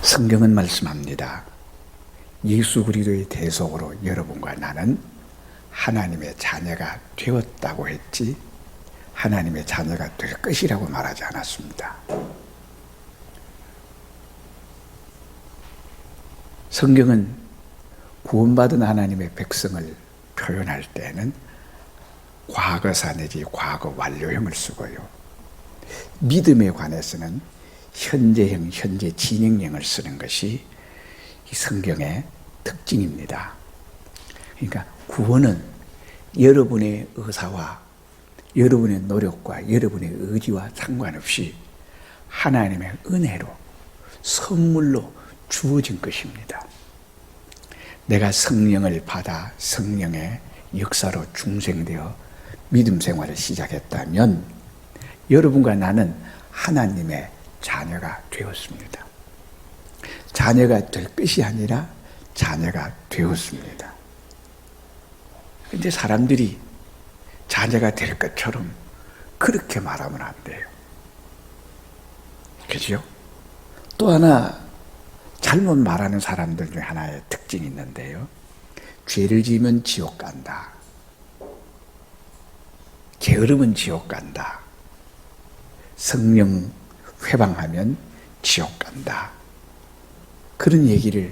성경은 말씀합니다. 예수 그리스도의 대속으로 여러분과 나는 하나님의 자녀가 되었다고 했지 하나님의 자녀가 될 것이라고 말하지 않았습니다. 성경은 구원받은 하나님의 백성을 표현할 때는 과거사 내지 과거 완료형을 쓰고요. 믿음에 관해서는 현재형, 현재 진행형을 쓰는 것이 이 성경의 특징입니다. 그러니까 구원은 여러분의 의사와 여러분의 노력과 여러분의 의지와 상관없이 하나님의 은혜로 선물로 주어진 것입니다. 내가 성령을 받아 성령의 역사로 중생되어 믿음 생활을 시작했다면 여러분과 나는 하나님의 자녀가 되었습니다. 자녀가 될 것이 아니라 자녀가 되었습니다. 그런데 사람들이 자녀가 될 것처럼 그렇게 말하면 안 돼요. 그죠? 또 하나 잘못 말하는 사람들 중에 하나의 특징이 있는데요. 죄를 지으면 지옥 간다. 게으르면 지옥 간다. 성령 회방하면 지옥 간다. 그런 얘기를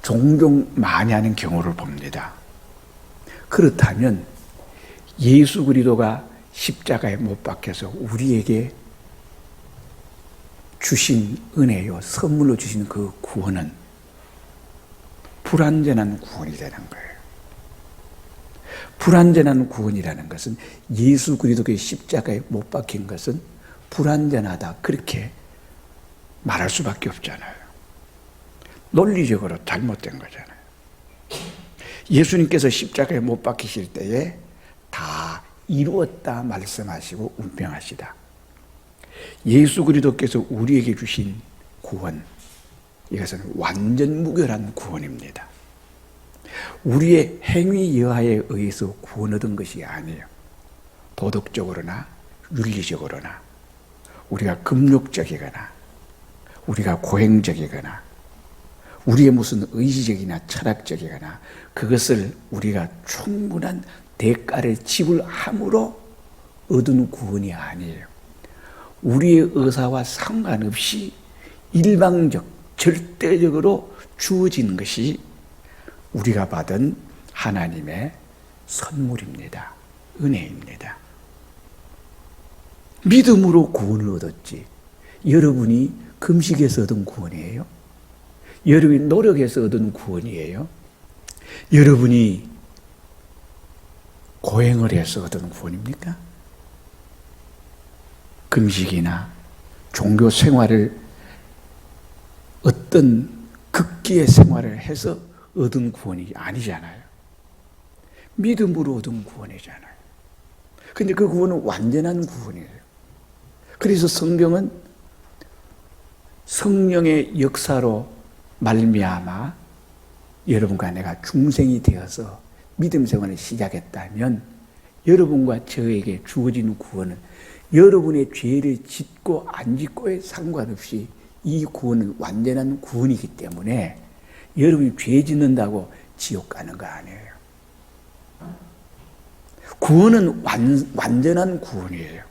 종종 많이 하는 경우를 봅니다. 그렇다면 예수 그리스도가 십자가에 못 박혀서 우리에게 주신 은혜요, 선물로 주신 그 구원은 불완전한 구원이 되는 거예요. 불완전한 구원이라는 것은 예수 그리스도의 십자가에 못 박힌 것은 불완전하다, 그렇게 말할 수밖에 없잖아요. 논리적으로 잘못된 거잖아요. 예수님께서 십자가에 못 박히실 때에 다 이루었다 말씀하시고 운명하시다. 예수 그리스도께서 우리에게 주신 구원, 이것은 완전 무결한 구원입니다. 우리의 행위 여하에 의해서 구원 얻은 것이 아니에요. 도덕적으로나 윤리적으로나 우리가 금욕적이거나 우리가 고행적이거나 우리의 무슨 의지적이나 철학적이거나 그것을 우리가 충분한 대가를 지불함으로 얻은 구원이 아니에요. 우리의 의사와 상관없이 일방적, 절대적으로 주어진 것이 우리가 받은 하나님의 선물입니다. 은혜입니다. 믿음으로 구원을 얻었지. 여러분이 금식에서 얻은 구원이에요? 여러분이 노력해서 얻은 구원이에요? 여러분이 고행을 해서 얻은 구원입니까? 금식이나 종교 생활을 어떤 극기의 생활을 해서 얻은 구원이 아니잖아요. 믿음으로 얻은 구원이잖아요. 그런데 그 구원은 완전한 구원이에요. 그래서 성경은 성령의 역사로 말미암아 여러분과 내가 중생이 되어서 믿음 생활을 시작했다면 여러분과 저에게 주어지는 구원은 여러분의 죄를 짓고 안 짓고에 상관없이 이 구원은 완전한 구원이기 때문에 여러분이 죄 짓는다고 지옥 가는 거 아니에요. 구원은 완전한 구원이에요.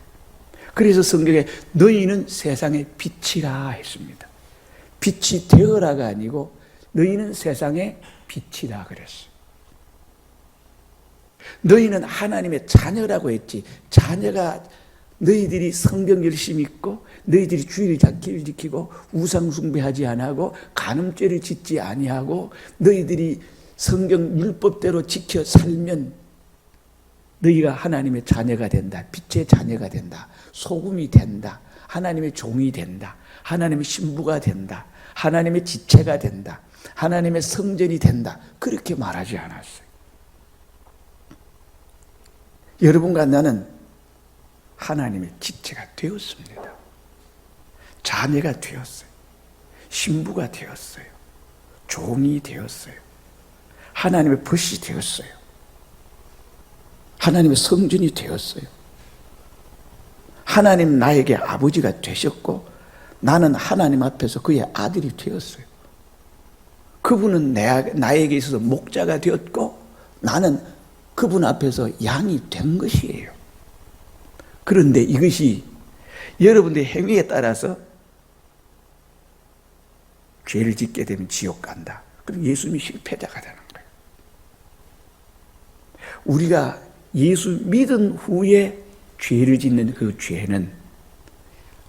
그래서 성경에 너희는 세상의 빛이라 했습니다. 빛이 되어라가 아니고 너희는 세상의 빛이라 그랬어요. 너희는 하나님의 자녀라고 했지. 자녀가 너희들이 성경 열심히 읽고 너희들이 주의를 지키고 우상 숭배하지 아니하고 간음죄를 짓지 아니하고 너희들이 성경 율법대로 지켜 살면 너희가 하나님의 자녀가 된다. 빛의 자녀가 된다. 소금이 된다. 하나님의 종이 된다. 하나님의 신부가 된다. 하나님의 지체가 된다. 하나님의 성전이 된다. 그렇게 말하지 않았어요. 여러분과 나는 하나님의 지체가 되었습니다. 자녀가 되었어요. 신부가 되었어요. 종이 되었어요. 하나님의 벗이 되었어요. 하나님의 성전이 되었어요. 하나님 나에게 아버지가 되셨고 나는 하나님 앞에서 그의 아들이 되었어요. 그분은 나에게 있어서 목자가 되었고 나는 그분 앞에서 양이 된 것이에요. 그런데 이것이 여러분들의 행위에 따라서 죄를 짓게 되면 지옥 간다. 그럼 예수님이 실패자가 되는 거예요. 우리가 예수 믿은 후에 죄를 짓는 그 죄는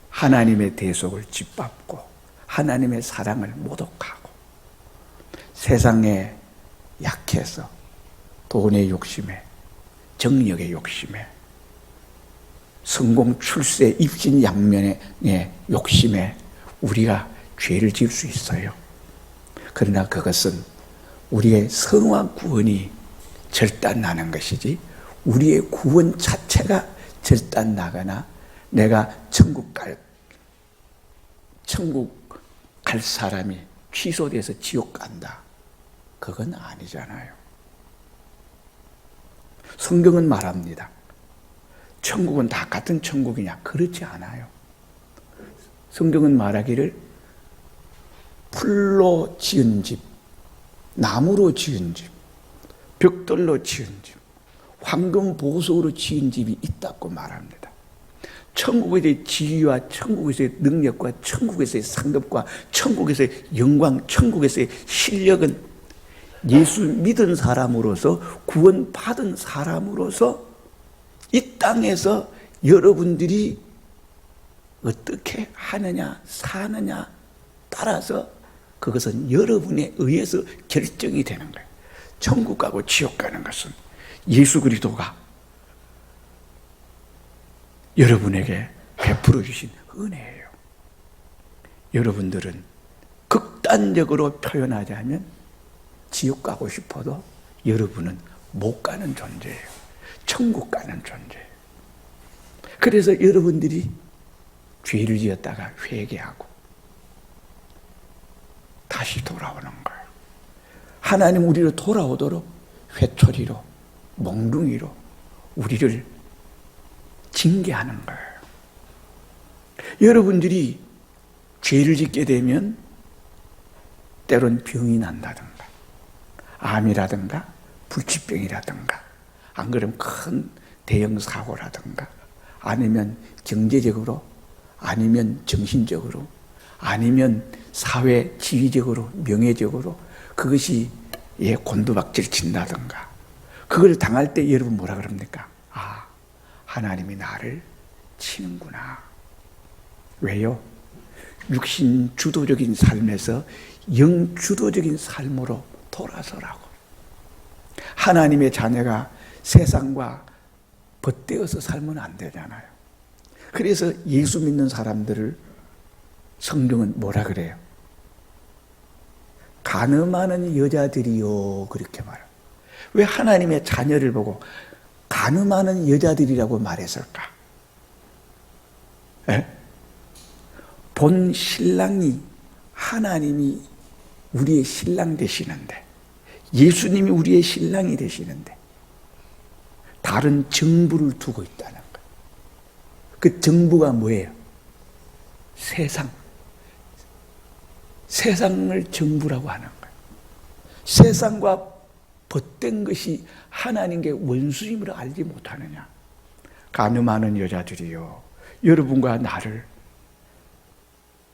하나님의 대속을 짓밟고 하나님의 사랑을 모독하고 세상에 약해서 돈의 욕심에 정력의 욕심에 성공 출세 입신 양면의 욕심에 우리가 죄를 지을 수 있어요. 그러나 그것은 우리의 성화 구원이 절단나는 것이지 우리의 구원 자체가 절단나거나 내가 천국 갈 사람이 취소돼서 지옥 간다. 그건 아니잖아요. 성경은 말합니다. 천국은 다 같은 천국이냐? 그렇지 않아요. 성경은 말하기를 풀로 지은 집, 나무로 지은 집, 벽돌로 지은 집, 황금 보석으로 지은 집이 있다고 말합니다. 천국에서의 지위와 천국에서의 능력과 천국에서의 상급과 천국에서의 영광, 천국에서의 실력은 예수 믿은 사람으로서 구원받은 사람으로서 이 땅에서 여러분들이 어떻게 하느냐 사느냐 따라서 그것은 여러분에 의해서 결정이 되는 거예요. 천국 가고 지옥 가는 것은 예수 그리스도가 여러분에게 베풀어 주신 은혜예요. 여러분들은 극단적으로 표현하자면 지옥 가고 싶어도 여러분은 못 가는 존재예요. 천국 가는 존재예요. 그래서 여러분들이 죄를 지었다가 회개하고 다시 돌아오는 거예요. 하나님 우리로 돌아오도록 회초리로 몽둥이로 우리를 징계하는 거예요. 여러분들이 죄를 짓게 되면 때론 병이 난다든가 암이라든가 불치병이라든가 안 그러면 큰 대형 사고라든가 아니면 경제적으로 아니면 정신적으로 아니면 사회 지위적으로 명예적으로 그것이 곤두박질 친다든가 그걸 당할 때 여러분 뭐라 그럽니까? 아, 하나님이 나를 치는구나. 왜요? 육신 주도적인 삶에서 영 주도적인 삶으로 돌아서라고. 하나님의 자녀가 세상과 벗대어서 살면 안 되잖아요. 그래서 예수 믿는 사람들을 성경은 뭐라 그래요? 간음하는 여자들이요 그렇게 말해요. 왜 하나님의 자녀를 보고 간음하는 여자들이라고 말했을까? 에? 본 신랑이 하나님이 우리의 신랑 되시는데 예수님이 우리의 신랑이 되시는데 다른 정부를 두고 있다는 거예요. 그 정부가 뭐예요? 세상을 정부라고 하는 거예요. 세상과 벗된 것이 하나님께 원수임을 알지 못하느냐. 간음하는 여자들이요 여러분과 나를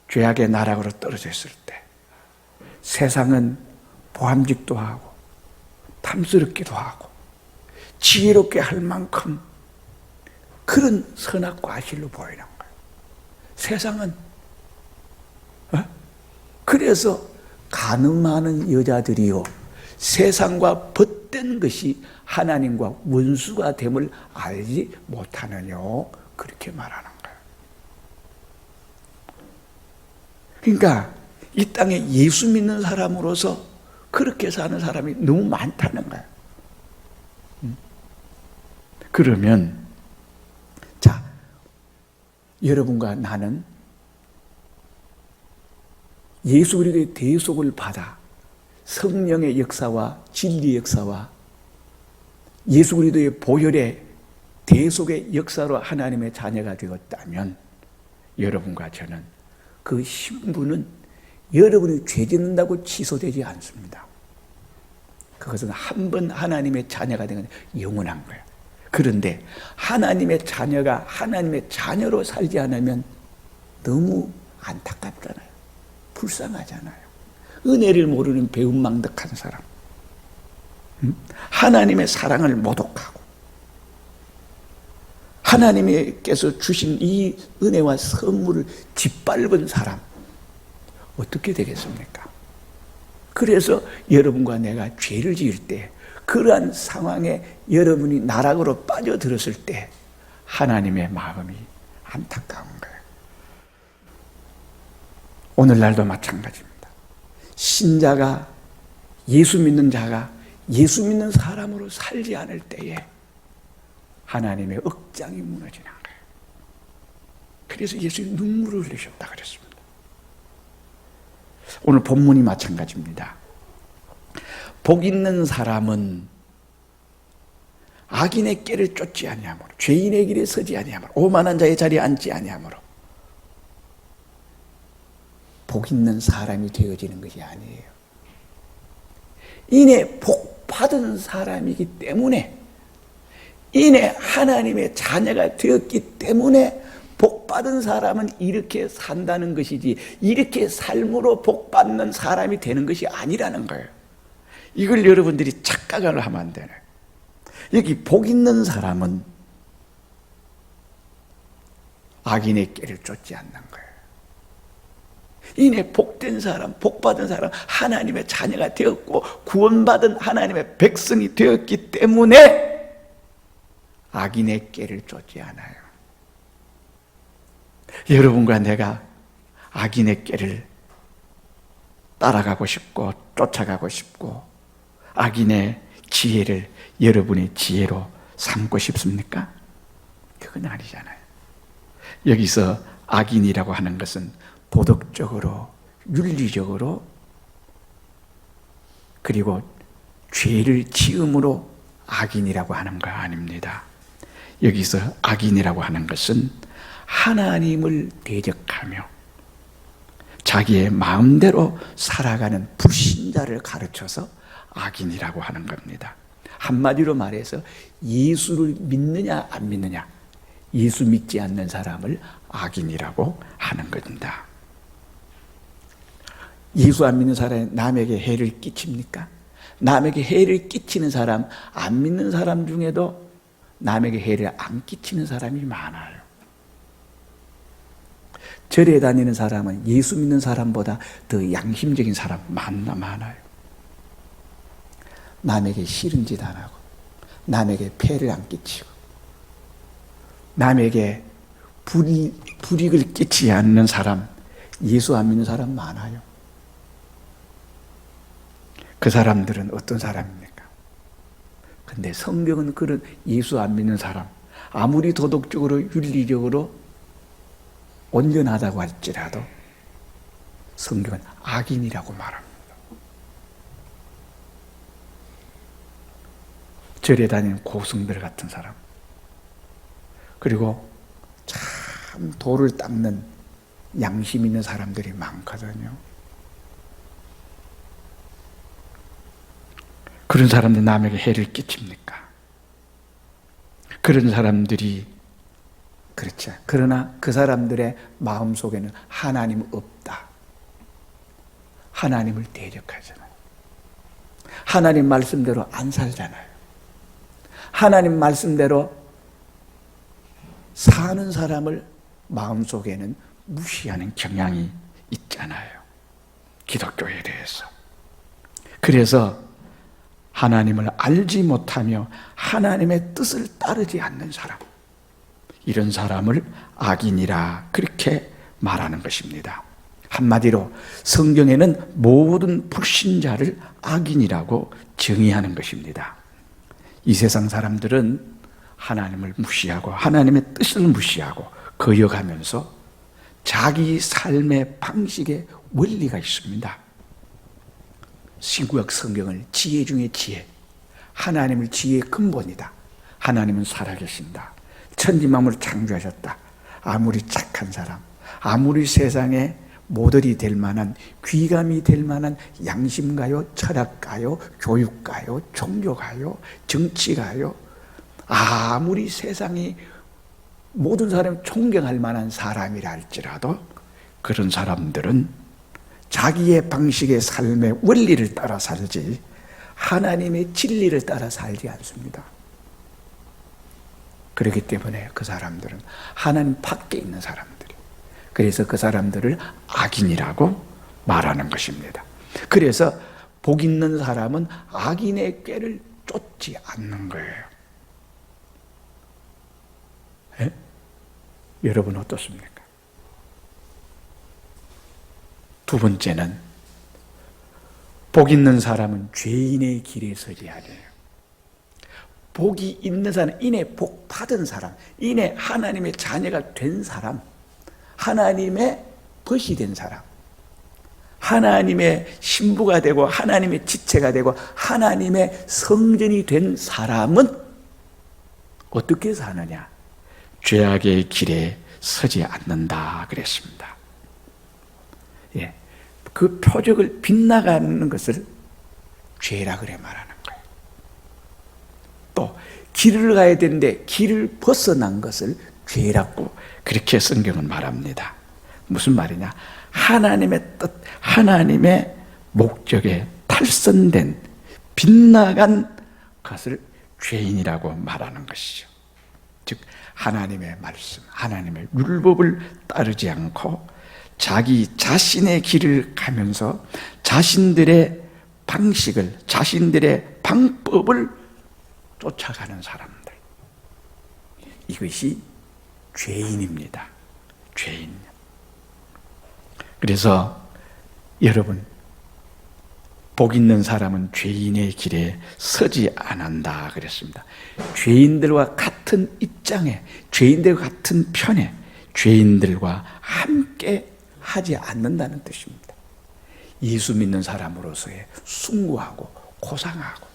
죄악의 나락으로 떨어졌을 때 세상은 보암직도 하고 탐스럽기도 하고 지혜롭게 할 만큼 그런 선악 과실로 보이는 거예요. 세상은 그래서 간음하는 여자들이요 세상과 벗된 것이 하나님과 원수가 됨을 알지 못하느냐 그렇게 말하는 거예요. 그러니까 이 땅에 예수 믿는 사람으로서 그렇게 사는 사람이 너무 많다는 거예요. 그러면 자 여러분과 나는 예수 그리스도의 대속을 받아 성령의 역사와 진리의 역사와 예수 그리스도의 보혈의 대속의 역사로 하나님의 자녀가 되었다면 여러분과 저는 그 신분은 여러분이 죄 짓는다고 취소되지 않습니다. 그것은 한 번 하나님의 자녀가 된 건 영원한 거예요. 그런데 하나님의 자녀가 하나님의 자녀로 살지 않으면 너무 안타깝잖아요. 불쌍하잖아요. 은혜를 모르는 배은망덕한 사람, 하나님의 사랑을 모독하고 하나님께서 주신 이 은혜와 선물을 짓밟은 사람, 어떻게 되겠습니까? 그래서 여러분과 내가 죄를 지을 때, 그러한 상황에 여러분이 나락으로 빠져들었을 때 하나님의 마음이 안타까운 거예요. 오늘날도 마찬가지입니다. 신자가, 예수 믿는 자가 예수 믿는 사람으로 살지 않을 때에 하나님의 억장이 무너지는 거예요. 그래서 예수님이 눈물을 흘리셨다 그랬습니다. 오늘 본문이 마찬가지입니다. 복 있는 사람은 악인의 꾀를 쫓지 아니하므로, 죄인의 길에 서지 아니하므로, 오만한 자의 자리에 앉지 아니하므로 복 있는 사람이 되어지는 것이 아니에요. 이내 복 받은 사람이기 때문에, 이내 하나님의 자녀가 되었기 때문에 복 받은 사람은 이렇게 산다는 것이지, 이렇게 삶으로 복 받는 사람이 되는 것이 아니라는 거예요. 이걸 여러분들이 착각을 하면 안 되네. 여기 복 있는 사람은 악인의 꾀를 쫓지 않는 거예요. 이내 복된 사람, 복받은 사람, 하나님의 자녀가 되었고 구원받은 하나님의 백성이 되었기 때문에 악인의 꾀를 쫓지 않아요. 여러분과 내가 악인의 꾀를 따라가고 싶고 쫓아가고 싶고 악인의 지혜를 여러분의 지혜로 삼고 싶습니까? 그건 아니잖아요. 여기서 악인이라고 하는 것은 도덕적으로, 윤리적으로, 그리고 죄를 지음으로 악인이라고 하는 거 아닙니다. 여기서 악인이라고 하는 것은 하나님을 대적하며 자기의 마음대로 살아가는 불신자를 가르쳐서 악인이라고 하는 겁니다. 한마디로 말해서 예수를 믿느냐 안 믿느냐, 예수 믿지 않는 사람을 악인이라고 하는 겁니다. 예수 안 믿는 사람이 남에게 해를 끼칩니까? 남에게 해를 끼치는 사람, 안 믿는 사람 중에도 남에게 해를 안 끼치는 사람이 많아요. 절에 다니는 사람은 예수 믿는 사람보다 더 양심적인 사람 많아요. 남에게 싫은 짓 안 하고, 남에게 폐를 안 끼치고, 남에게 불이익을 끼치지 않는 사람, 예수 안 믿는 사람 많아요. 그 사람들은 어떤 사람입니까? 근데 성경은 그런 예수 안 믿는 사람, 아무리 도덕적으로 윤리적으로 온전하다고 할지라도 성경은 악인이라고 말합니다. 절에 다니는 고승들 같은 사람, 그리고 참 돌을 닦는 양심 있는 사람들이 많거든요. 그런 사람들 남에게 해를 끼칩니까? 그런 사람들이 그렇죠. 그러나 그 사람들의 마음속에는 하나님 없다. 하나님을 대적하잖아요. 하나님 말씀대로 안 살잖아요. 하나님 말씀대로 사는 사람을 마음속에는 무시하는 경향이 있잖아요. 기독교에 대해서. 그래서 하나님을 알지 못하며 하나님의 뜻을 따르지 않는 사람, 이런 사람을 악인이라 그렇게 말하는 것입니다. 한마디로 성경에는 모든 불신자를 악인이라고 정의하는 것입니다. 이 세상 사람들은 하나님을 무시하고 하나님의 뜻을 무시하고 거역하면서 자기 삶의 방식에 원리가 있습니다. 신구약 성경을 지혜 중에 지혜, 하나님을 지혜의 근본이다. 하나님은 살아계신다. 천지만물을 창조하셨다. 아무리 착한 사람, 아무리 세상에 모델이 될 만한, 귀감이 될 만한 양심가요, 철학가요, 교육가요, 종교가요, 정치가요, 아무리 세상이 모든 사람이 존경할 만한 사람이라 할지라도 그런 사람들은 자기의 방식의 삶의 원리를 따라 살지 하나님의 진리를 따라 살지 않습니다. 그렇기 때문에 그 사람들은 하나님 밖에 있는 사람들이에요. 그래서 그 사람들을 악인이라고 말하는 것입니다. 그래서 복 있는 사람은 악인의 꾀를 쫓지 않는 거예요. 에? 여러분 어떻습니까? 두 번째는 복 있는 사람은 죄인의 길에 서지 아니에요. 복이 있는 사람, 이내 복 받은 사람, 이내 하나님의 자녀가 된 사람, 하나님의 벗이 된 사람, 하나님의 신부가 되고 하나님의 지체가 되고 하나님의 성전이 된 사람은 어떻게 사느냐? 죄악의 길에 서지 않는다 그랬습니다. 예, 그 표적을 빗나가는 것을 죄라 그래 말하는 거예요. 또 길을 가야 되는데 길을 벗어난 것을 죄라고 그렇게 성경은 말합니다. 무슨 말이냐? 하나님의 뜻, 하나님의 목적에 탈선된 빗나간 것을 죄인이라고 말하는 것이죠. 즉 하나님의 말씀, 하나님의 율법을 따르지 않고 자기 자신의 길을 가면서 자신들의 방식을, 자신들의 방법을 쫓아가는 사람들, 이것이 죄인입니다. 죄인. 그래서 여러분, 복 있는 사람은 죄인의 길에 서지 않는다 그랬습니다. 죄인들과 같은 입장에, 죄인들과 같은 편에, 죄인들과 함께 하지 않는다는 뜻입니다. 예수 믿는 사람으로서의 숭고하고 고상하고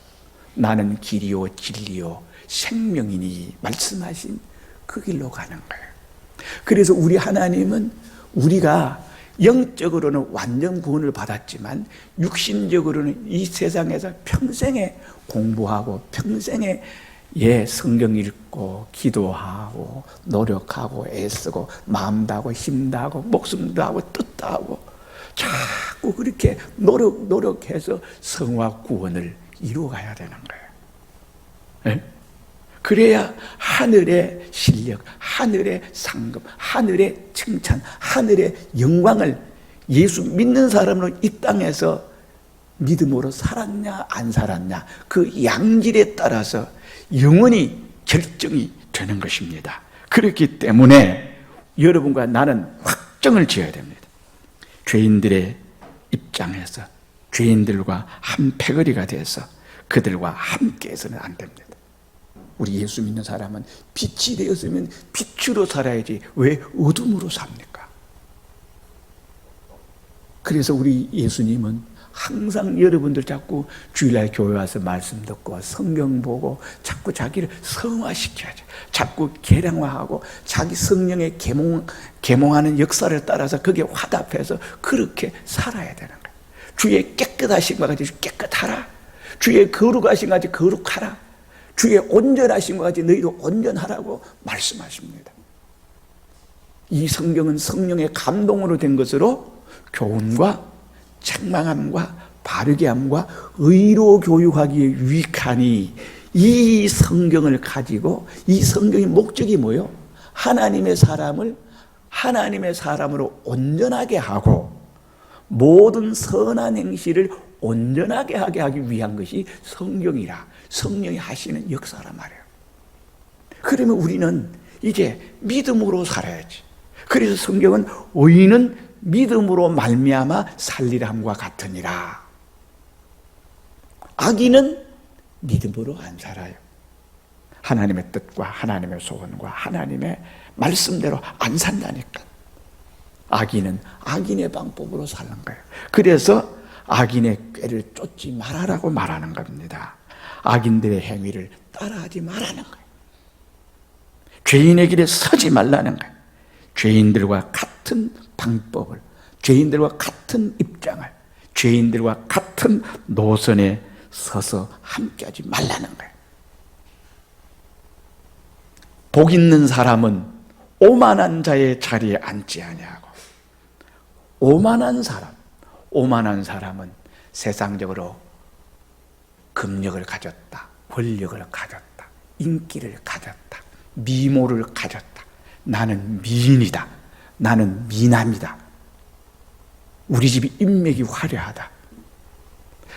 나는 길이요 진리요 생명이니 말씀하신 그 길로 가는 거예요. 그래서 우리 하나님은 우리가 영적으로는 완전 구원을 받았지만 육신적으로는 이 세상에서 평생에 공부하고 평생에 성경 읽고 기도하고 노력하고 애쓰고 마음도 하고 힘도 하고 목숨도 하고 뜻도 하고 자꾸 그렇게 노력해서 성화 구원을 이루어가야 되는 거예요. 네? 그래야 하늘의 실력, 하늘의 상급, 하늘의 칭찬, 하늘의 영광을 예수 믿는 사람은 이 땅에서 믿음으로 살았냐 안 살았냐 그 양질에 따라서 영원히 결정이 되는 것입니다. 그렇기 때문에 여러분과 나는 확정을 지어야 됩니다. 죄인들의 입장에서 죄인들과 한 패거리가 돼서 그들과 함께해서는 안 됩니다. 우리 예수 믿는 사람은 빛이 되었으면 빛으로 살아야지 왜 어둠으로 삽니까? 그래서 우리 예수님은 항상 여러분들 자꾸 주일날 교회 와서 말씀 듣고 성경 보고 자꾸 자기를 성화시켜야죠. 자꾸 계량화하고 자기 성령의 계몽하는 역사를 따라서 거기에 화답해서 그렇게 살아야 되는 거예요. 주의 깨끗하신 것 같이 깨끗하라. 주의 거룩하신 것 같이 거룩하라. 주의 온전하신 것 같이 너희도 온전하라고 말씀하십니다. 이 성경은 성령의 감동으로 된 것으로 교훈과 책망함과 바르게 함과 의로 교육하기에 유익하니 이 성경을 가지고 이 성경의 목적이 뭐예요? 하나님의 사람을 하나님의 사람으로 온전하게 하고 모든 선한 행실을 온전하게 하게 하기 위한 것이 성경이라 성령이 하시는 역사란 말이에요. 그러면 우리는 이제 믿음으로 살아야지. 그래서 성경은 의인은 믿음으로 말미암아 살리람과 같으니라. 악인은 믿음으로 안 살아요. 하나님의 뜻과 하나님의 소원과 하나님의 말씀대로 안 산다니까. 악인은 악인의 방법으로 사는 거예요. 그래서 악인의 꾀를 쫓지 말아라고 말하는 겁니다. 악인들의 행위를 따라하지 말라는 거예요. 죄인의 길에 서지 말라는 거예요. 죄인들과 같은 방법을 죄인들과 같은 입장을, 죄인들과 같은 노선에 서서 함께하지 말라는 거예요. 복 있는 사람은 오만한 자의 자리에 앉지 아니하고, 오만한 사람은 세상적으로 금력을 가졌다, 권력을 가졌다, 인기를 가졌다, 미모를 가졌다, 나는 미인이다, 나는 미남이다, 우리 집이 인맥이 화려하다,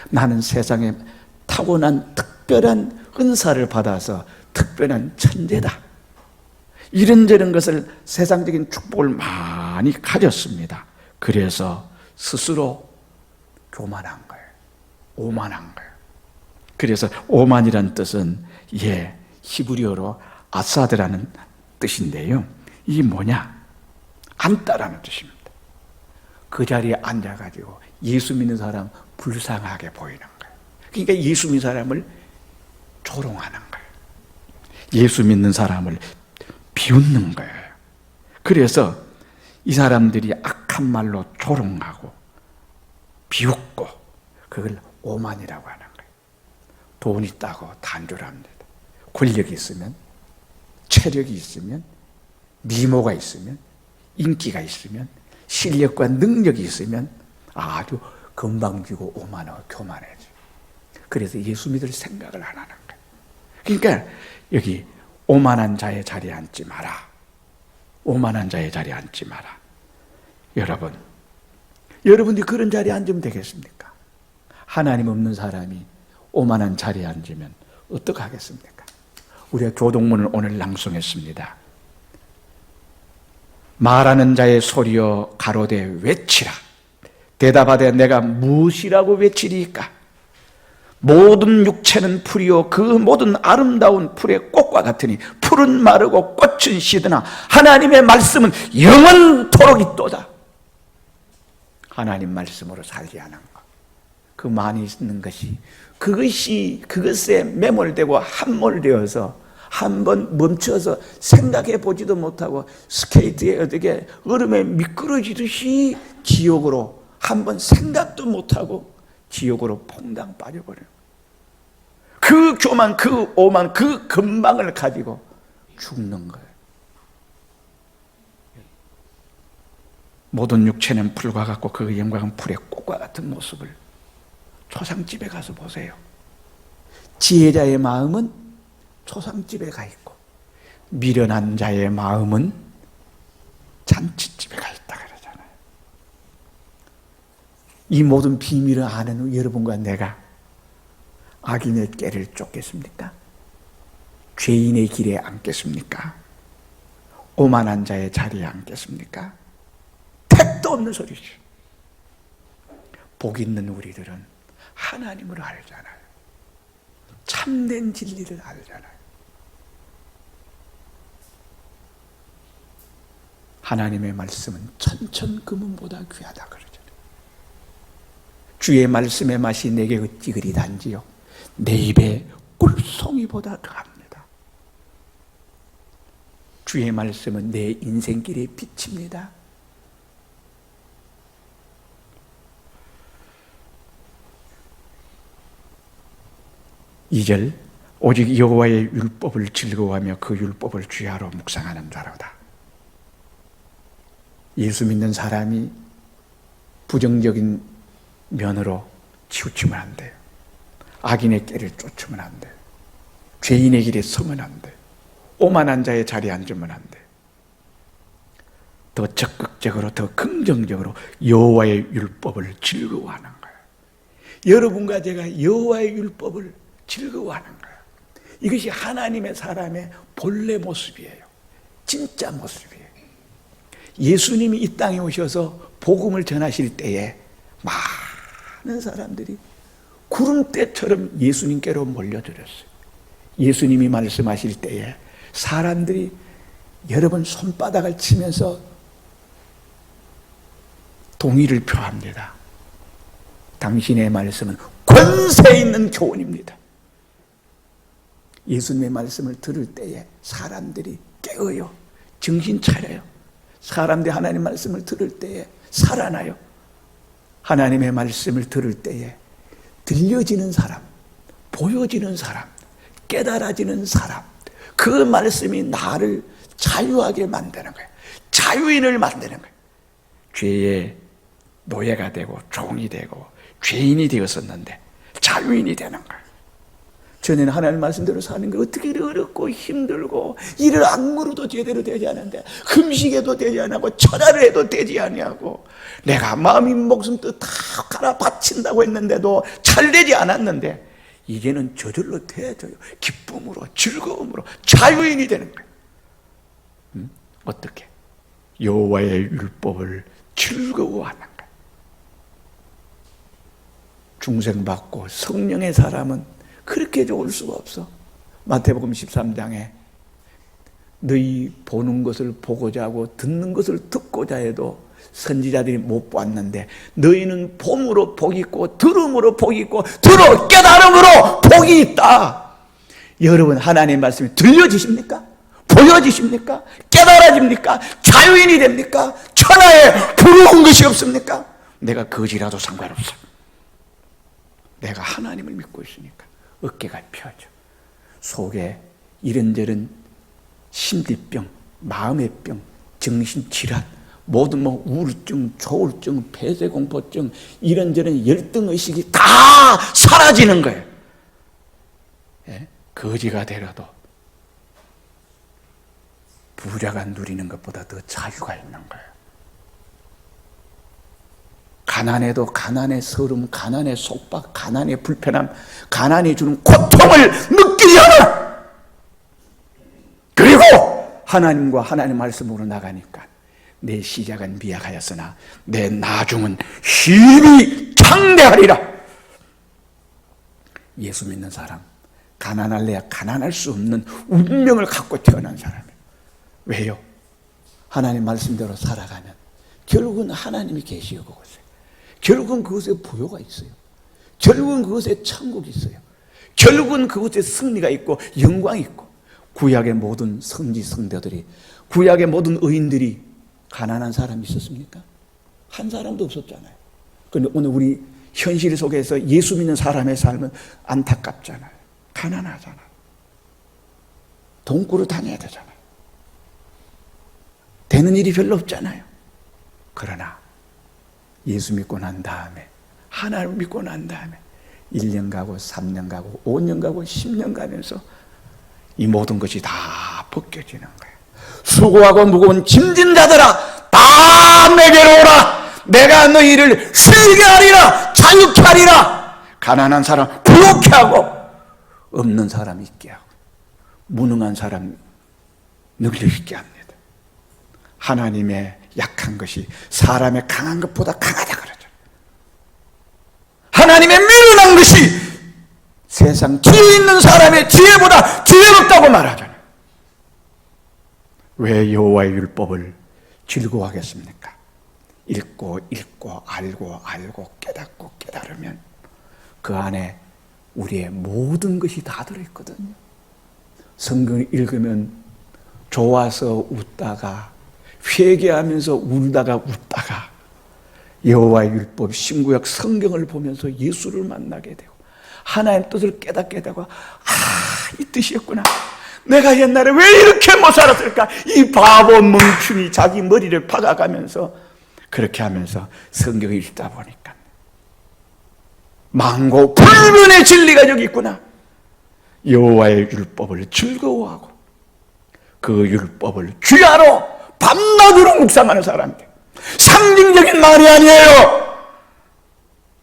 나는 세상에 타고난 특별한 은사를 받아서 특별한 천재다, 이런저런 것을, 세상적인 축복을 많이 가졌습니다. 그래서 스스로 교만한 거예요. 오만한 거예요. 그래서 오만이란 뜻은 히브리어로 아사드라는 뜻인데요, 이게 뭐냐? 앉다라는 뜻입니다. 그 자리에 앉아가지고 예수 믿는 사람 불쌍하게 보이는 거예요. 그러니까 예수 믿는 사람을 조롱하는 거예요. 예수 믿는 사람을 비웃는 거예요. 그래서 이 사람들이 악한 말로 조롱하고 비웃고, 그걸 오만이라고 하는 거예요. 돈 있다고 단조합니다. 권력이 있으면, 체력이 있으면, 미모가 있으면, 인기가 있으면, 실력과 능력이 있으면 아주 건방지고 오만하고 교만해져. 그래서 예수 믿을 생각을 안 하는 거예요. 그러니까 여기 오만한 자의 자리에 앉지 마라. 오만한 자의 자리에 앉지 마라. 여러분들이 그런 자리에 앉으면 되겠습니까? 하나님 없는 사람이 오만한 자리에 앉으면 어떡하겠습니까? 우리가 교동문을 오늘 낭송했습니다. 말하는 자의 소리여 가로되 외치라. 대답하되 내가 무엇이라고 외치리까? 모든 육체는 풀이요 그 모든 아름다운 풀의 꽃과 같으니 풀은 마르고 꽃은 시드나 하나님의 말씀은 영원토록 있도다. 하나님 말씀으로 살게 하는 것, 그 많이 있는 것이, 그것에 매몰되고 함몰되어서 한번 멈춰서 생각해 보지도 못하고 스케이트에 어떻게 얼음에 미끄러지듯이 지옥으로, 한번 생각도 못하고 지옥으로 퐁당 빠져버려요. 그 교만, 그 오만, 그 건망을 가지고 죽는 거예요. 모든 육체는 풀과 같고 그 영광은 풀의 꽃과 같은 모습을 초상집에 가서 보세요. 지혜자의 마음은 초상집에 가 있고 미련한 자의 마음은 잔치집에 가 있다 그러잖아요. 이 모든 비밀을 아는 여러분과 내가 악인의 꾀를 쫓겠습니까? 죄인의 길에 앉겠습니까? 오만한 자의 자리에 앉겠습니까? 택도 없는 소리죠. 복 있는 우리들은 하나님을 알잖아요. 참된 진리를 알잖아요. 하나님의 말씀은 천천금은보다 귀하다 그러잖아요. 주의 말씀의 맛이 내게 어찌 그리 단지요 내 입에 꿀송이보다 더합니다. 주의 말씀은 내 인생길의 빛입니다. 2절 오직 여호와의 율법을 즐거워하며 그 율법을 주야로 묵상하는 자로다. 예수 믿는 사람이 부정적인 면으로 치우치면 안 돼요. 악인의 꾀를 쫓으면 안 돼요. 죄인의 길에 서면 안 돼요. 오만한 자의 자리에 앉으면 안 돼요. 더 적극적으로, 더 긍정적으로 여호와의 율법을 즐거워하는 거예요. 여러분과 제가 여호와의 율법을 즐거워하는 거예요. 이것이 하나님의 사람의 본래 모습이에요. 진짜 모습이에요. 예수님이 이 땅에 오셔서 복음을 전하실 때에 많은 사람들이 구름대처럼 예수님께로 몰려들었어요. 예수님이 말씀하실 때에 사람들이 여러분 손바닥을 치면서 동의를 표합니다. 당신의 말씀은 권세 있는 교훈입니다. 예수님의 말씀을 들을 때에 사람들이 깨어요. 정신 차려요. 사람들이 하나님 말씀을 들을 때에 살아나요. 하나님의 말씀을 들을 때에 들려지는 사람, 보여지는 사람, 깨달아지는 사람, 그 말씀이 나를 자유하게 만드는 거예요. 자유인을 만드는 거예요. 죄의 노예가 되고 종이 되고 죄인이 되었었는데 자유인이 되는 거예요. 전에는 하나님 말씀대로 사는 게 어떻게 어렵고 힘들고, 일을 악물어도 제대로 되지 않는데, 금식해도 되지 않고 철야를 해도 되지 아니하고, 내가 마음이 목숨 뜻 다 갈아 바친다고 했는데도 잘 되지 않았는데, 이제는 저절로 되어져요. 기쁨으로, 즐거움으로 자유인이 되는 거예요. 어떻게? 여호와의 율법을 즐거워하는 거예요. 중생받고 성령의 사람은 그렇게 좋을 수가 없어. 마태복음 13장에 너희 보는 것을 보고자 하고 듣는 것을 듣고자 해도 선지자들이 못 보았는데 너희는 봄으로 복이 있고 들음으로 복이 있고 들어 깨달음으로 복이 있다. 여러분, 하나님의 말씀이 들려지십니까? 보여지십니까? 깨달아집니까? 자유인이 됩니까? 천하에 부러운 것이 없습니까? 내가 거지라도 상관없어. 내가 하나님을 믿고 있으니까 어깨가 펴져. 속에 이런저런 심리병, 마음의 병, 정신질환, 모든 우울증, 조울증, 폐쇄공포증, 이런저런 열등의식이 다 사라지는 거예요. 예? 거지가 되려도 부자가 누리는 것보다 더 자유가 있는 거예요. 가난해도 가난의 서름, 가난의 속박, 가난의 불편함, 가난이 주는 고통을 느끼지 않아. 그리고 하나님과 하나님 말씀으로 나가니까 내 시작은 미약하였으나 내 나중은 힘이 장대하리라. 예수 믿는 사람, 가난할래야 가난할 수 없는 운명을 갖고 태어난 사람이에요. 왜요? 하나님 말씀대로 살아가면 결국은 하나님이 계시고 그것에, 결국은 그것에 부요가 있어요. 결국은 그것에 천국이 있어요. 결국은 그것에 승리가 있고 영광이 있고. 구약의 모든 선지 성도들이, 구약의 모든 의인들이 가난한 사람이 있었습니까? 한 사람도 없었잖아요. 그런데 오늘 우리 현실 속에서 예수 믿는 사람의 삶은 안타깝잖아요. 가난하잖아요. 돈 꾸러 다녀야 되잖아요. 되는 일이 별로 없잖아요. 그러나 예수 믿고 난 다음에, 하나님 믿고 난 다음에 1년 가고 3년 가고 5년 가고 10년 가면서 이 모든 것이 다 벗겨지는 거예요. 수고하고 무거운 짐진 자들아 다 내게로 오라. 내가 너희를 쉬게 하리라. 자유케 하리라. 가난한 사람 부욕케 하고, 없는 사람 있게 하고, 무능한 사람 능력 있게 합니다. 하나님의 약한 것이 사람의 강한 것보다 강하다 그러죠. 하나님의 미련한 것이 세상 뒤에 있는 사람의 지혜보다 지혜롭다고 말하잖아요. 왜 여호와의 율법을 즐거워하겠습니까? 읽고 알고 깨닫고 깨달으면 그 안에 우리의 모든 것이 다 들어있거든요. 성경을 읽으면 좋아서 웃다가, 회개하면서 울다가 웃다가, 여호와의 율법 신구약 성경을 보면서 예수를 만나게 되고 하나님의 뜻을 깨닫게 되고, 이 뜻이었구나. 내가 옛날에 왜 이렇게 못 살았을까? 이 바보 멍충이 자기 머리를 박아가면서 그렇게 하면서 성경을 읽다 보니까 망고 불변의 진리가 여기 있구나. 여호와의 율법을 즐거워하고 그 율법을 주야로 밤낮으로 묵상하는 사람들. 상징적인 말이 아니에요.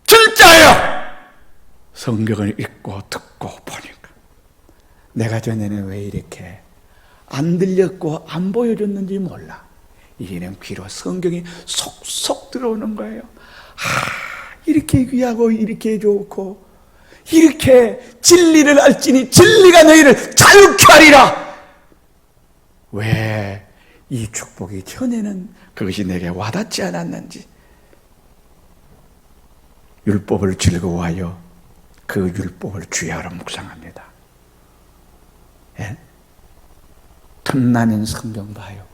진짜예요. 성경을 읽고 듣고 보니까 내가 전에는 왜 이렇게 안 들렸고 안 보여줬는지 몰라. 이제는 귀로 성경이 속속 들어오는 거예요. 이렇게 귀하고 이렇게 좋고 이렇게 진리를 알지니 진리가 너희를 자유케 하리라. 왜 이 축복이 전에는 그것이 내게 와닿지 않았는지. 율법을 즐거워하여 그 율법을 주야로 묵상합니다. 예? 틈나는 성경 봐요.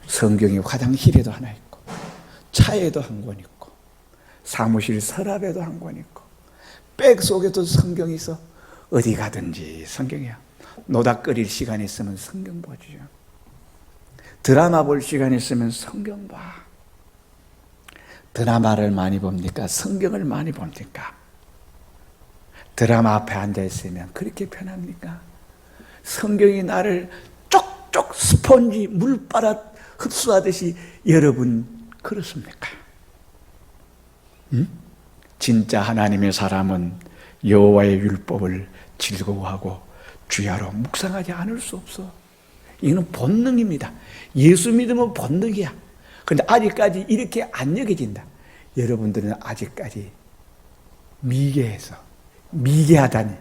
성경이 화장실에도 하나 있고 차에도 한 권 있고 사무실 서랍에도 한 권 있고 백 속에도 성경이 있어. 어디 가든지 성경이야. 노닥거릴 시간 있으면 성경 보죠. 드라마 볼 시간 있으면 성경 봐. 드라마를 많이 봅니까? 성경을 많이 봅니까? 드라마 앞에 앉아있으면 그렇게 편합니까? 성경이 나를 쪽쪽 스펀지 물바라 흡수하듯이 여러분 그렇습니까? 진짜 하나님의 사람은 여호와의 율법을 즐거워하고 주야로 묵상하지 않을 수 없어. 이거는 본능입니다. 예수 믿으면 본능이야. 그런데 아직까지 이렇게 안 여겨진다. 여러분들은 아직까지 미개해서 미개하다니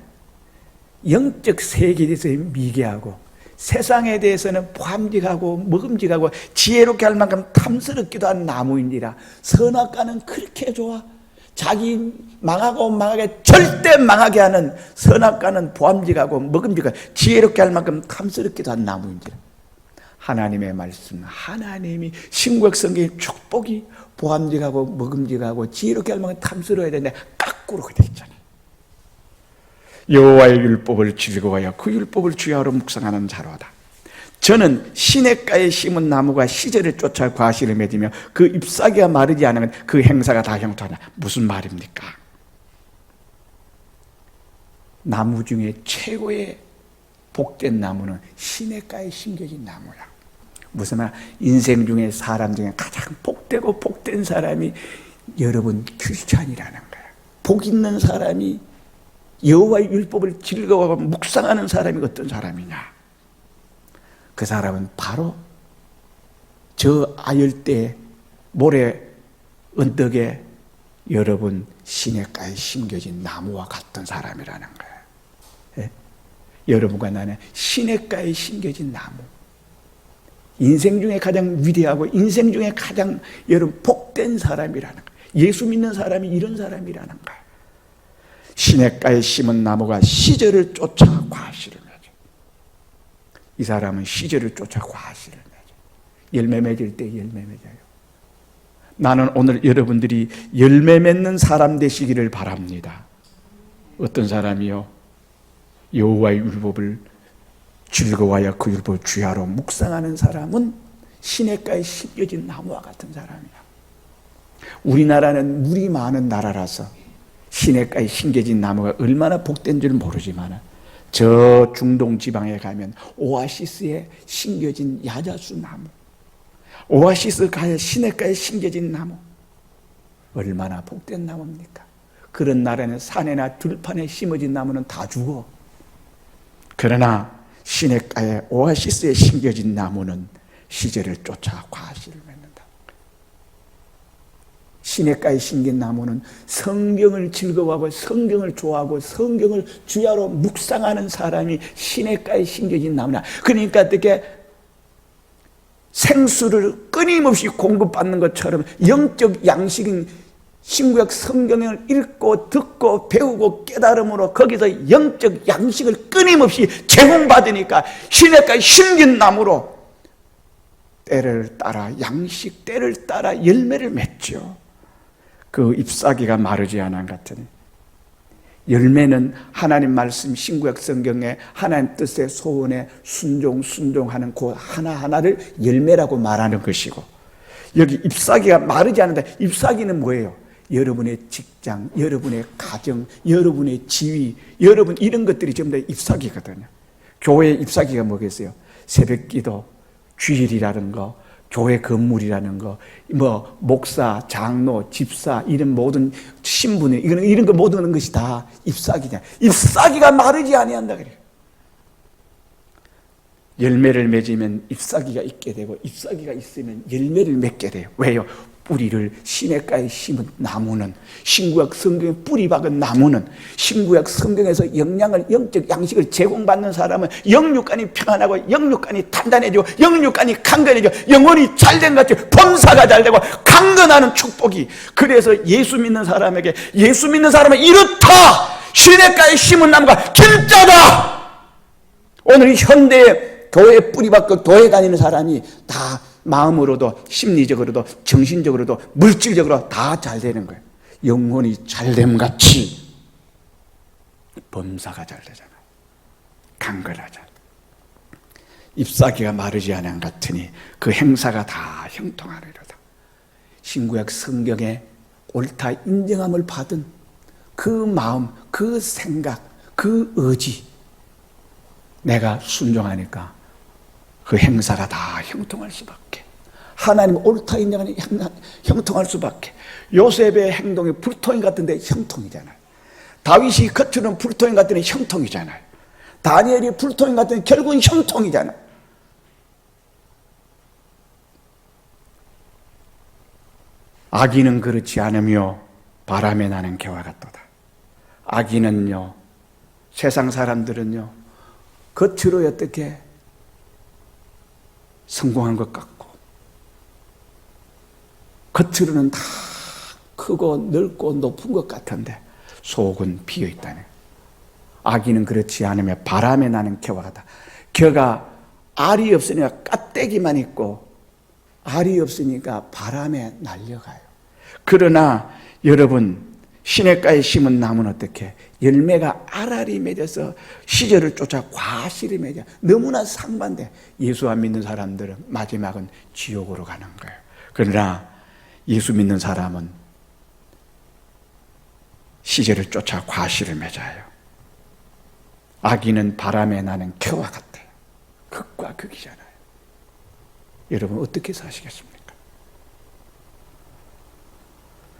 영적 세계에 대해서 미개하고 세상에 대해서는 보암직하고 먹음직하고 지혜롭게 할 만큼 탐스럽기도 한 나무인지라. 선악과는 그렇게 좋아. 자기 망하고 망하게 절대 망하게 하는 선악과는 보암직하고 먹음직하고 지혜롭게 할 만큼 탐스럽기도 한 나무인지라. 하나님의 말씀, 하나님이 신구약 성경의 축복이 보암직하고 먹음직하고 지혜롭게 할 만큼 탐스러워야 되는데 거꾸로 되어 있잖아요. 여호와의 율법을 즐거워하여 그 율법을 주야로 묵상하는 자로다. 저는 시냇가에 심은 나무가 시절을 쫓아 과실을 맺으며 그 잎사귀가 마르지 않으면 그 행사가 다 형통하냐. 무슨 말입니까? 나무 중에 최고의 복된 나무는 시냇가에 심겨진 나무야. 무슨 말? 인생 중에 사람 중에 가장 복되고 복된 사람이 여러분 크리스찬이라는 거야. 복 있는 사람이 여호와의 율법을 즐거워하고 묵상하는 사람이 어떤 사람이냐? 그 사람은 바로 저 아열대 모래 언덕에 여러분 시냇가에 심겨진 나무와 같은 사람이라는 거예요. 예? 여러분과 나는 시냇가에 심겨진 나무. 인생 중에 가장 위대하고 인생 중에 가장 여러분 복된 사람이라는 거예요. 예수 믿는 사람이 이런 사람이라는 거예요. 시냇가에 심은 나무가 시절을 쫓아 과실을 맺어. 이 사람은 시절을 쫓아 과실을 맺어. 열매 맺을 때 열매 맺어요. 나는 오늘 여러분들이 열매 맺는 사람 되시기를 바랍니다. 어떤 사람이요? 여호와의 율법을 즐거워하여 그 율법을 주야로 묵상하는 사람은 시냇가에 심겨진 나무와 같은 사람이야. 우리나라는 물이 많은 나라라서 시냇가에 심겨진 나무가 얼마나 복된 줄 모르지만 저 중동 지방에 가면 오아시스에 심겨진 야자수 나무, 오아시스 가야 시냇가에 심겨진 나무, 얼마나 복된 나무입니까? 그런 나라는 산에나 들판에 심어진 나무는 다 죽어. 그러나 시냇가에 오아시스에 심겨진 나무는 시절을 쫓아 과실을 맺는다. 시냇가에 심긴 나무는 성경을 즐거워하고 성경을 좋아하고 성경을 주야로 묵상하는 사람이 시냇가에 심겨진 나무냐. 그러니까 어떻게 생수를 끊임없이 공급받는 것처럼 영적 양식인 신구약 성경을 읽고 듣고 배우고 깨달음으로 거기서 영적 양식을 끊임없이 제공받으니까 시냇가에 심긴 나무로 때를 따라 양식 때를 따라 열매를 맺죠. 그 잎사귀가 마르지 않은 같으니 열매는 하나님 말씀 신구약 성경에 하나님 뜻의 소원에 순종하는 그 하나하나를 열매라고 말하는 것이고, 여기 잎사귀가 마르지 않는다. 잎사귀는 뭐예요? 여러분의 직장, 여러분의 가정, 여러분의 지위, 여러분 이런 것들이 전부 다 잎사귀거든요. 교회의 잎사귀가 뭐겠어요? 새벽기도, 주일이라는 거, 교회 건물이라는 거, 뭐 목사, 장로, 집사 이런 모든 신분 이런 거 모든 것이 다 잎사귀냐. 잎사귀가 마르지 아니한다 그래요. 열매를 맺으면 잎사귀가 있게 되고 잎사귀가 있으면 열매를 맺게 돼요. 왜요? 뿌리를 시냇가에 심은 나무는, 신구약 성경에 뿌리 박은 나무는, 신구약 성경에서 영적 양식을 제공받는 사람은 영육간이 평안하고 영육간이 단단해지고 영육간이 강건해지고 영혼이 잘된 것 같이 범사가 잘되고 강건하는 축복이. 그래서 예수 믿는 사람에게, 예수 믿는 사람은 이렇다! 시냇가에 심은 나무가 진짜다! 오늘 현대에 교회에 뿌리 박고 교회 다니는 사람이 다 마음으로도 심리적으로도 정신적으로도 물질적으로 다 잘 되는 거예요. 영혼이 잘됨 같이 범사가 잘 되잖아요. 강건하잖아요. 잎사귀가 마르지 않은 같으니 그 행사가 다 형통하리로다. 신구약 성경에 옳다 인정함을 받은 그 마음, 그 생각, 그 의지, 내가 순종하니까 그 행사가 다 형통할 수밖에. 하나님 옳다 인정하니 형통할 수밖에. 요셉의 행동이 불통이 같은데 형통이잖아요. 다윗이 겉으로는 불통이 같더니 형통이잖아요. 다니엘이 불통이 같더니 결국은 형통이잖아요. 악인은 그렇지 않으며 바람에 나는 개와 같도다. 악인은요, 세상 사람들은요, 겉으로 어떻게 성공한 것 같고, 겉으로는 다 크고 넓고 높은 것 같은데 속은 비어 있다네. 악인은 그렇지 않으며 바람에 나는 개와 같다. 개가 알이 없으니까 깍대기만 있고 알이 없으니까 바람에 날려가요. 그러나 여러분, 시냇가에 심은 나무는 어떻게? 열매가 알알이 맺어서 시절을 쫓아 과실이 맺어. 너무나 상반돼. 예수 안 믿는 사람들은 마지막은 지옥으로 가는 거예요. 그러나 예수 믿는 사람은 시절을 쫓아 과실을 맺어요. 악인은 바람에 나는 개와 같아요. 극과 극이잖아요. 여러분 어떻게 사시겠습니까?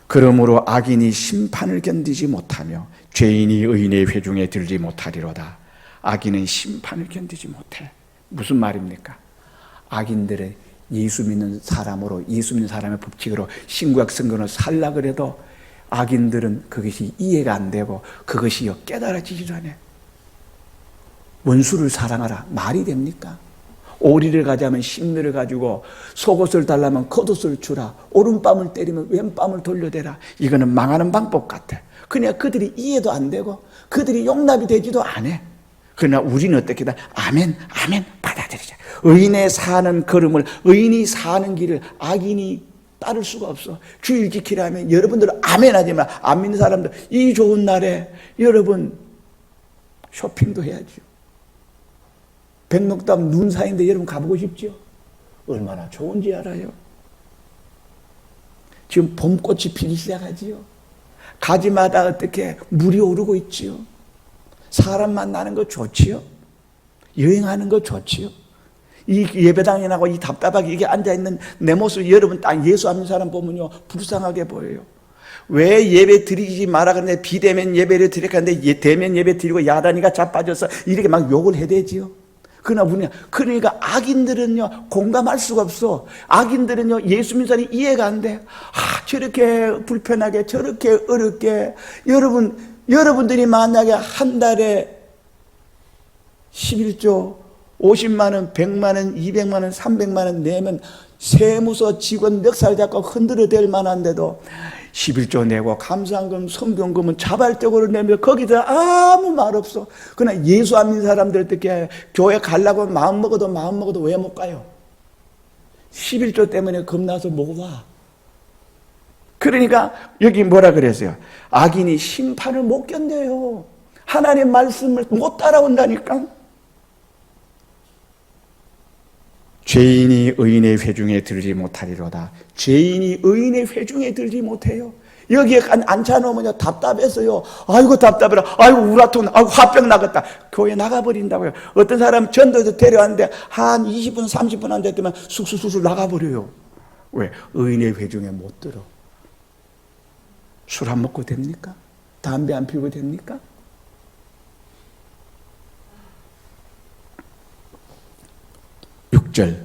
그러므로 악인이 심판을 견디지 못하며 죄인이 의인의 회중에 들지 못하리로다. 악인은 심판을 견디지 못해. 무슨 말입니까? 악인들은 예수 믿는 사람으로, 예수 믿는 사람의 법칙으로 신구약 성경을 살라 그래도 악인들은 그것이 이해가 안 되고 그것이 깨달아지지도 않아요. 원수를 사랑하라 말이 됩니까? 오리를 가자면 심리를 가지고 속옷을 달라면 겉옷을 주라. 오른뺨을 때리면 왼뺨을 돌려대라. 이거는 망하는 방법 같아. 그냥 그들이 이해도 안 되고 그들이 용납이 되지도 않아. 그러나 우리는 어떻게 다 아멘 아멘 받아들이자. 의인의 사는 걸음을, 의인이 사는 길을 악인이 따를 수가 없어. 주일 지키라면 여러분들은 아멘 하지만 안 믿는 사람들 이 좋은 날에 여러분 쇼핑도 해야죠. 백록담 눈 사이인데 여러분 가보고 싶죠? 얼마나 좋은지 알아요? 지금 봄꽃이 피기 시작하지요. 가지마다 어떻게 물이 오르고 있지요. 사람 만나는 거 좋지요. 여행하는 거 좋지요. 이 예배당에 나고 이 답답하게 이게 앉아있는 내 모습 여러분 딱 예수 안 믿는 사람 보면요 불쌍하게 보여요. 왜 예배 드리지 마라 그러는데 비대면 예배를 드리는데 대면 예배 드리고 야단이가 자빠져서 이렇게 막 욕을 해대지요. 그러니까 악인들은요 공감할 수가 없어. 악인들은요 예수 믿는 사람이 이해가 안 돼. 저렇게 불편하게 저렇게 어렵게. 여러분들이 만약에 한 달에 11조 50만 원, 100만 원, 200만 원, 300만 원 내면 세무서 직원 멱살 잡고 흔들어댈 만한데도 11조 내고 감사한금, 성경금은 자발적으로 내면 거기서 아무 말 없어. 그러나 예수 안 믿는 사람들 어떻게 교회 가려고 마음 먹어도 왜 못 가요? 11조 때문에 겁나서 못 와. 그러니까 여기 뭐라 그랬어요? 악인이 심판을 못 견뎌요. 하나님 말씀을 못 따라온다니까. 죄인이 의인의 회중에 들지 못하리로다. 죄인이 의인의 회중에 들지 못해요. 여기에 앉혀놓으면 답답해서요. 아이고 답답해라. 아이고 우라통. 아이고 화병 나겠다. 교회 나가버린다고요. 어떤 사람 전도에서 데려왔는데 한 20분 30분 안 됐더만 쑥쑥쑥 나가버려요. 왜? 의인의 회중에 못 들어. 술 안 먹고 됩니까? 담배 안 피우고 됩니까? 6절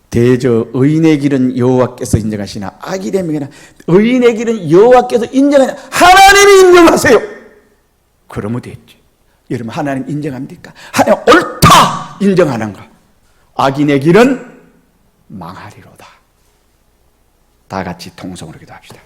대저 의인의 길은 여호와께서 인정하시나 악인의 명예는 의인의 길은 여호와께서 인정하시나 하나님이 인정하세요. 그러면 됐지. 여러분 하나님 인정합니까? 하나님 옳다 인정하는가? 악인의 길은 망하리로다. 다 같이 통성으로 기도합시다.